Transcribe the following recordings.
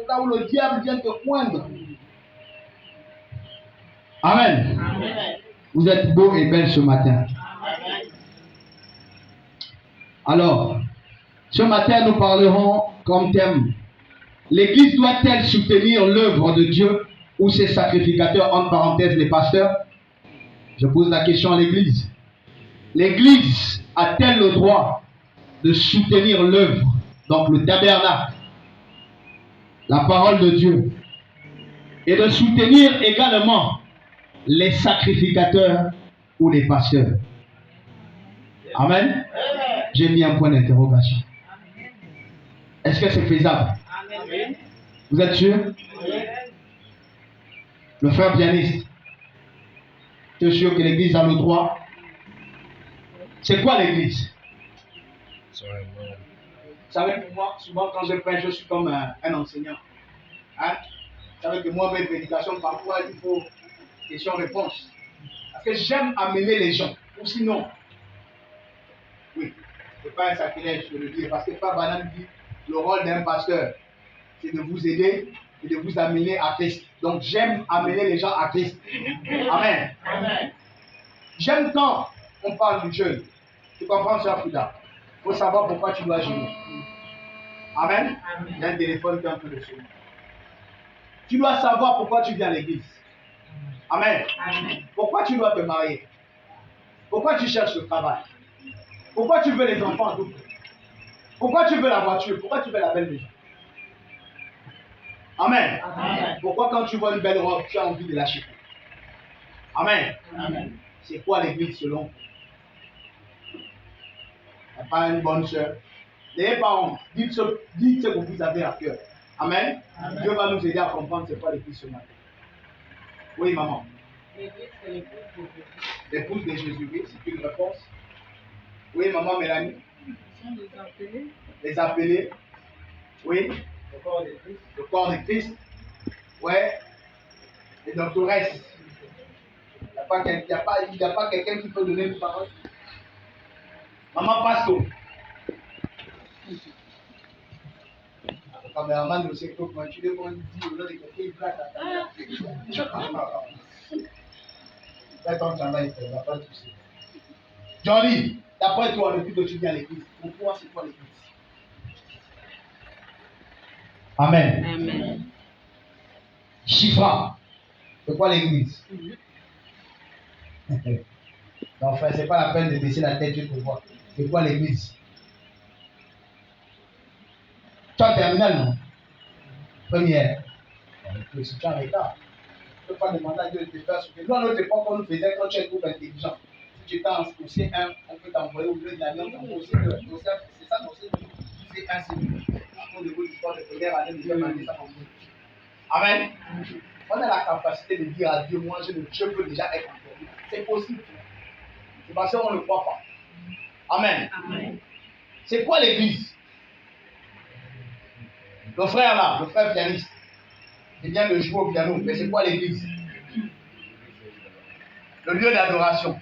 cas où le diable vient te poindre. Amen. Amen. Vous êtes beaux et belles ce matin. Amen. Alors, ce matin, nous parlerons comme thème: l'Église doit-elle soutenir l'œuvre de Dieu ou ses sacrificateurs, entre parenthèses les pasteurs? Je pose la question à l'Église. L'Église a-t-elle le droit de soutenir l'œuvre, donc le tabernacle, la parole de Dieu, et de soutenir également les sacrificateurs ou les pasteurs? Amen. J'ai mis un point d'interrogation. Est-ce que c'est faisable? Amen. Vous êtes sûr? Le frère pianiste, tu es sûr que l'Église a le droit? C'est quoi l'Église? Vous savez, pour moi, souvent quand je prêche, je suis comme un enseignant. Hein? Vous savez que moi, mes prédications, parfois, il faut question-réponse. Parce que j'aime amener les gens. Ou sinon, oui, ce n'est pas un sacrilège de le dire. Parce que Frère Branham dit, le rôle d'un pasteur, c'est de vous aider et de vous amener à Christ. Donc, j'aime amener les gens à Christ. Amen. Amen. J'aime quand on parle du jeûne. Tu comprends, Sœur Frida? Il faut savoir pourquoi tu dois jeûner. Amen. Il y a un téléphone qui est en train de sonner. Tu dois savoir pourquoi tu viens à l'église. Amen. Amen. Pourquoi tu dois te marier? Pourquoi tu cherches le travail? Pourquoi tu veux les enfants en double? Pourquoi tu veux la voiture? Pourquoi tu veux la belle maison? Amen. Amen. Pourquoi quand tu vois une belle robe, tu as envie de l'acheter? Amen. Amen. C'est quoi l'église selon vous? Il n'y a pas une bonne soeur. N'ayez pas honte. Dites ce que vous avez à cœur. Amen. Amen. Dieu va nous aider à comprendre c'est quoi l'église ce matin. Oui, maman. L'église, c'est l'épouse de Jésus. L'épouse de Jésus, oui, c'est une réponse. Oui, maman Mélanie. Sont les appelés. Les appelés. Oui. Le corps de Christ. Le corps de Christ. Ouais. Les doctoresses. Il n'y a pas quelqu'un qui peut donner une parole. Maman Pasto. Le caméraman ne sait pas comment tu dis, on dit, on a des quelqu'un qui plaque à ta mère. Fais ton travail, il n'y a pas de souci. Johnny, d'après toi, depuis que tu viens à l'église, pourquoi c'est quoi l'église? Amen. Amen. Chifra, c'est quoi l'église? Non, frère, c'est pas la peine de baisser la tête pour voir. C'est quoi l'église? Tu es en terminale, non? Première. Si tu es en retard, tu ne peux pas demander à Dieu de te faire ce que nous, à notre époque, on nous faisait quand tu es trop intelligent. Si tu étais en C1, on peut t'envoyer au lieu de l'année, on t'envoie c'est ça, C1, C2. Au niveau du sport de première année, nous avons demandé ça en nous. Amen. On a la capacité de dire à Dieu, moi, je peux déjà être en terminale. C'est possible. C'est parce qu'on ne le croit pas. Amen. Amen. C'est quoi l'église? Le frère là, le frère pianiste, il vient de jouer au piano, mais c'est quoi l'église? Le lieu d'adoration.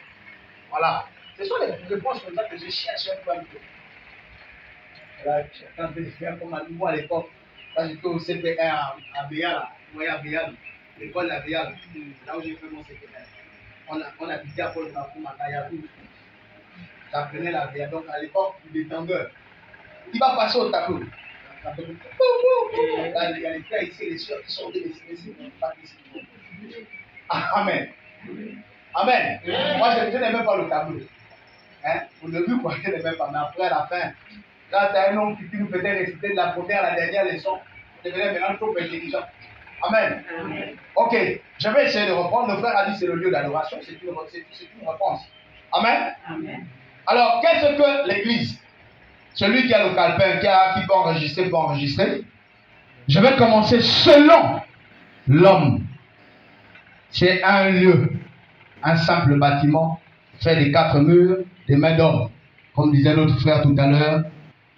Voilà. Ce sont les réponses comme ça que je cherche un peu à dire. Là, j'étais en train de faire comme à nous à l'époque. Quand j'étais au CP1 à Béal, vous voyez à Béal, l'école de Béal, c'est là où j'ai fait mon CP1. On habitait à Paul Kafou, à Kayabou. J'apprenais la Béal. Donc à l'époque, du détendeur. Il va passer au tableau. Là, il y a les frères ici, les soeurs qui sont des Amen. Amen. Moi, je n'aimais pas le tableau. Hein? Au début, quoi, je n'aimais pas. Mais après, à la fin, grâce à un homme qui nous faisait réciter de la première à la dernière leçon, je devenais maintenant trop intelligent. Amen. Amen. Ok, je vais essayer de reprendre. Le frère a dit c'est le lieu d'adoration. C'est une réponse. Amen. Amen. Alors, qu'est-ce que l'église? Celui qui a le calepin, qui peut enregistrer. Je vais commencer selon l'homme. C'est un lieu, un simple bâtiment fait des 4 murs, des mains d'homme. Comme disait notre frère tout à l'heure,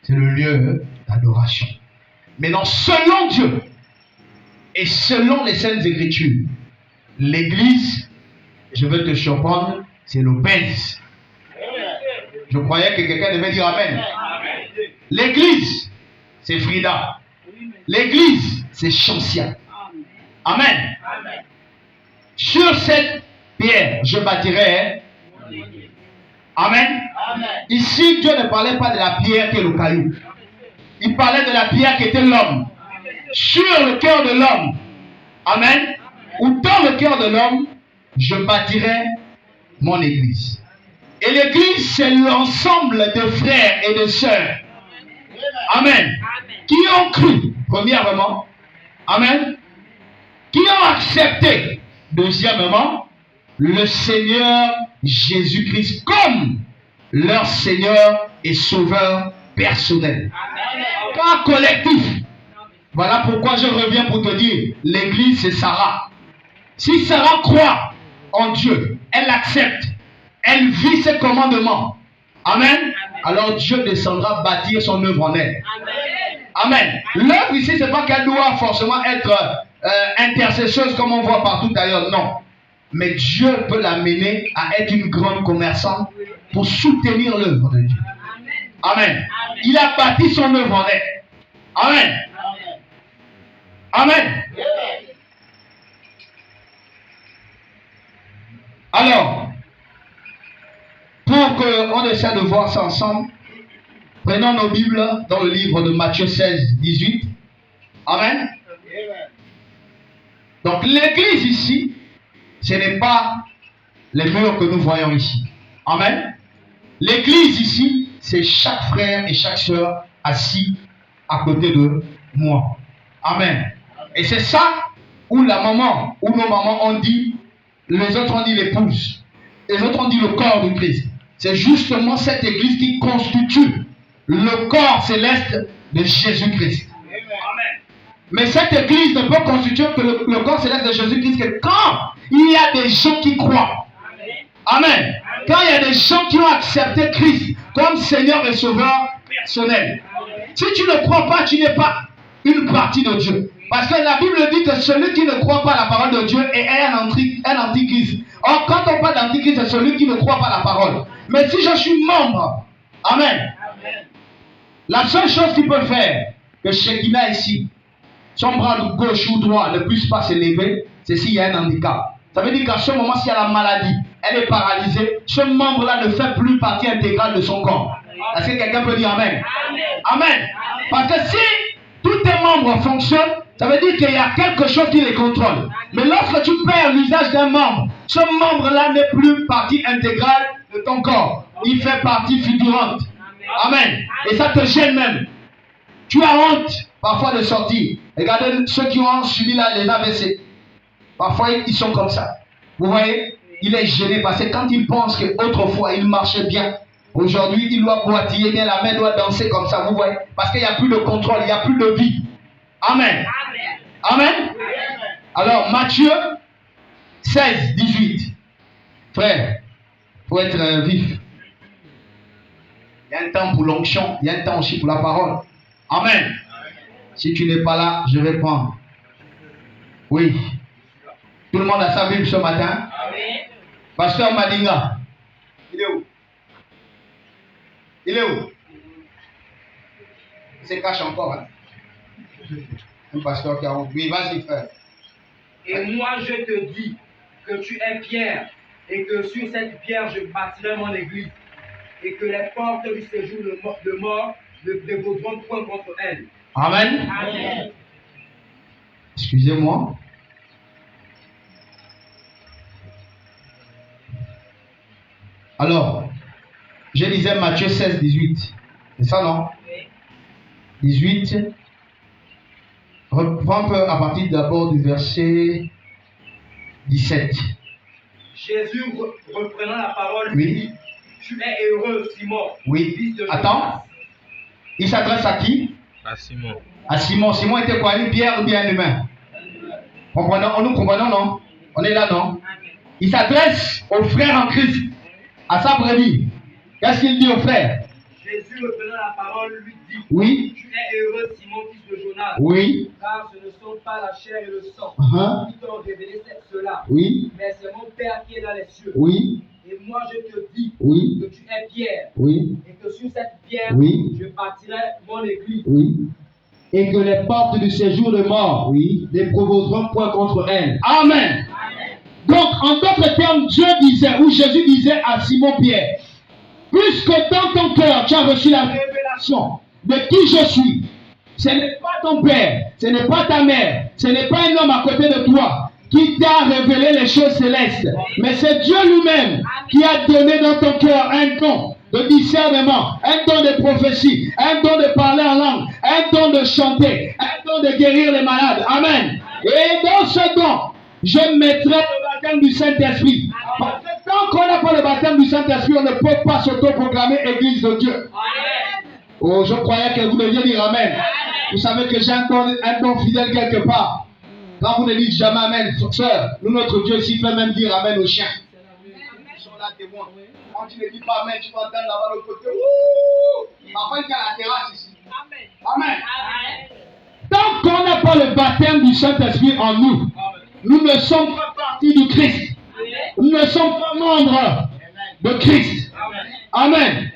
c'est le lieu d'adoration. Maintenant, selon Dieu et selon les Saintes Écritures, l'église, je veux te surprendre, c'est l'obèse. Je croyais que quelqu'un devait dire Amen. L'église, c'est Frida. L'église, c'est Chancia. Amen. Sur cette pierre, je bâtirai. Amen. Ici, Dieu ne parlait pas de la pierre qui est le caillou. Il parlait de la pierre qui était l'homme. Sur le cœur de l'homme. Amen. Ou dans le cœur de l'homme, je bâtirai mon église. Et l'église, c'est l'ensemble de frères et de sœurs. Amen. Qui ont cru, premièrement. Amen. Qui ont accepté, deuxièmement, le Seigneur Jésus-Christ comme leur Seigneur et Sauveur personnel. Pas collectif. Voilà pourquoi je reviens pour te dire, l'église c'est Sarah. Si Sarah croit en Dieu, elle accepte, elle vit ses commandements. Amen. Alors Dieu descendra bâtir son œuvre en elle. Amen. L'œuvre ici, c'est pas qu'elle doit forcément être intercesseuse comme on voit partout ailleurs. Non. Mais Dieu peut l'amener à être une grande commerçante pour soutenir l'œuvre de Dieu. Amen. Il a bâti son œuvre en elle. Amen. Amen. Alors, pour qu'on essaie de voir ça ensemble, prenons nos Bibles dans le livre de Matthieu 16, 18. Amen. Donc l'église ici, ce n'est pas les murs que nous voyons ici. Amen. L'église ici, c'est chaque frère et chaque sœur assis à côté de moi. Amen. Et c'est ça où la maman, où nos mamans ont dit, les autres ont dit l'épouse, les autres ont dit le corps du Christ. C'est justement cette église qui constitue le corps céleste de Jésus-Christ. Amen. Mais cette église ne peut constituer que le corps céleste de Jésus-Christ que quand il y a des gens qui croient. Amen. Quand il y a des gens qui ont accepté Christ comme Seigneur et Sauveur personnel. Si tu ne crois pas, tu n'es pas une partie de Dieu. Parce que la Bible dit que celui qui ne croit pas la parole de Dieu est un antichrist. Or, quand on parle d'antichrist, c'est celui qui ne croit pas la parole. Mais si je suis membre, amen. La seule chose qu'il peut faire, que Shekinah ici, son bras gauche ou droit ne puisse pas se lever, c'est s'il y a un handicap. Ça veut dire qu'à ce moment, s'il y a la maladie, elle est paralysée, ce membre-là ne fait plus partie intégrale de son corps. Est-ce que quelqu'un peut dire amen? Amen. Parce que si tous tes membres fonctionnent, ça veut dire qu'il y a quelque chose qui les contrôle. Mais lorsque tu perds l'usage d'un membre, ce membre-là n'est plus partie intégrale de ton corps. Il fait partie figurante. Amen. Et ça te gêne même. Tu as honte parfois de sortir. Regardez ceux qui ont subi là, les AVC. Parfois, ils sont comme ça. Vous voyez, il est gêné parce que quand il pense qu'autrefois, il marchait bien, aujourd'hui, il doit boitiller, bien la main doit danser comme ça. Vous voyez, parce qu'il n'y a plus de contrôle, il n'y a plus de vie. Amen. Amen. Alors, Matthieu 16, 18. Frère, il faut être vif. Il y a un temps pour l'onction, il y a un temps aussi pour la parole. Amen. Si tu n'es pas là, je vais prendre. Oui. Tout le monde a sa Bible ce matin? Pasteur Madinga. Il est où? Il est où? Il se cache encore. Hein? Un pasteur qui a honte. Oui, vas-y, frère. Et moi, je te dis que tu es Pierre, et que sur cette pierre, je bâtirai mon église, et que les portes du séjour de mort ne vaudront point contre elle. Amen. Amen. Excusez-moi. Alors, je lisais Matthieu 16, 18. C'est ça, non? Oui. 18. Reprends un peu à partir d'abord du verset 17. Jésus, reprenant la parole, Oui. lui dit, tu es heureux, Simon. Oui. Fils de Attends. Jonas. Il s'adresse à qui? À Simon. À Simon. Simon était quoi? Une pierre ou bien un humain? Nous comprenons, non? On est là, non? Il s'adresse aux frères en Christ, à sa brebis. Qu'est-ce qu'il dit aux frères? Jésus, reprenant la parole, lui dit, Oui. tu es heureux, Simon, fils de Jonas. Oui. Car ce ne sont pas la chair et le sang qui t'ont révélé cela, Oui. mais c'est mon Père qui est dans les cieux. Oui. Et moi, je te dis Oui. que tu es Pierre, Oui. et que sur cette pierre, Oui. je bâtirai mon église, Oui. et que les portes du séjour de mort, oui, ne provoqueront point contre elle. Amen. Donc, en d'autres termes, Dieu disait, ou Jésus disait à Simon-Pierre, puisque dans ton cœur, tu as reçu la révélation de qui je suis, ce n'est pas ton père, ce n'est pas ta mère, ce n'est pas un homme à côté de toi qui t'a révélé les choses célestes, mais c'est Dieu lui-même qui a donné dans ton cœur un don de discernement, un don de prophétie, un don de parler en langue, un don de chanter, un don de guérir les malades. Amen. Et dans ce don, je mettrai le baptême du Saint-Esprit. Parce que tant qu'on n'a pas le baptême du Saint-Esprit, on ne peut pas s'autoproclamer Église de Dieu. Oh, je croyais que vous deviez dire Amen. Vous savez que j'ai un don fidèle quelque part. Quand vous ne dites jamais Amen, frère, nous, notre Dieu ici fait même dire Amen aux chiens. Ils sont là témoins. Quand tu ne dis pas Amen, tu vas entendre là-bas l'autre côté. Parfois, il y a la terrasse ici. Amen. Tant qu'on n'a pas le baptême du Saint-Esprit en nous, nous ne sommes pas partie du Christ. Nous ne sommes pas membres de Christ. Amen.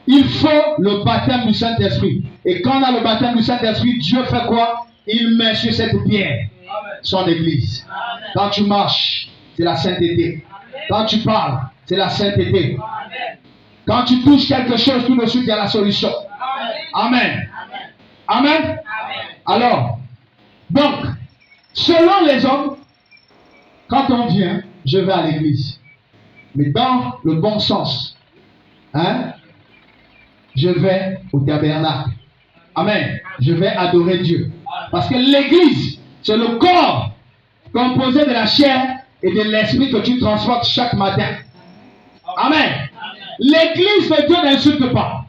Il faut le baptême du Saint-Esprit. Et quand on a le baptême du Saint-Esprit, Dieu fait quoi? Il met sur cette pierre son église. Quand tu marches, c'est la sainteté. Quand tu parles, c'est la sainteté. Quand tu touches quelque chose, tout de suite, il y a la solution. Amen. Amen. Alors, donc, selon les hommes, quand on vient, je vais à l'église. Mais dans le bon sens, je vais au tabernacle. Amen. Je vais adorer Dieu. Parce que l'église, c'est le corps composé de la chair et de l'esprit que tu transportes chaque matin. Amen. L'église de Dieu n'insulte pas.